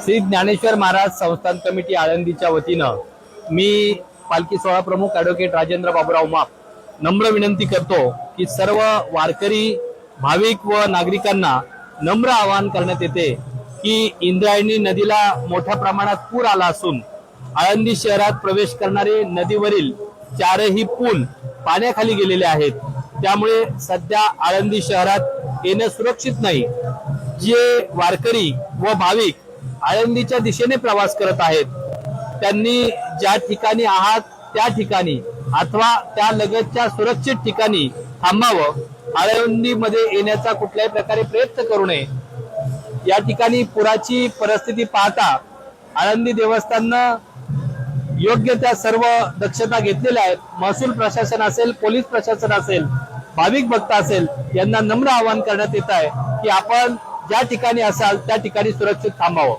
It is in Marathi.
श्री ज्ञानेश्वर महाराज संस्थान कमिटी आळंदीच्या वतीनं मी पालखी सोहळा प्रमुख ॲडव्होकेट राजेंद्र बाबूराव माप नम्र विनंती करतो की सर्व वारकरी भाविक व नागरिकांना नम्र आवाहन करण्यात येते की इंद्रायणी नदीला मोठ्या प्रमाणात पूर आला असून आळंदी शहरात प्रवेश करणारे नदीवरील चारही पूल पाण्याखाली गेलेले आहेत। त्यामुळे सध्या आळंदी शहरात येणे सुरक्षित नाही। जे वारकरी व भाविक आळंदीच्या दिशेने प्रवास करत आहेत त्यांनी ज्या ठिकाणी आहात त्या ठिकाणी अथवा त्या लगतच्या सुरक्षित ठिकाणी थांबावं। आळंदीमध्ये येण्याचा कुठल्याही प्रकारे प्रयत्न करू नये। या ठिकाणी पुराची परिस्थिती पाहता आळंदी देवस्थाननं योग्य त्या सर्व दक्षता घेतलेल्या आहेत। महसूल प्रशासन असेल, पोलीस प्रशासन असेल, भाविक भक्त असेल, यांना नम्र आवाहन करण्यात येत आहे की आपण ज्या ठिकाणी असाल त्या ठिकाणी सुरक्षित थांबावं।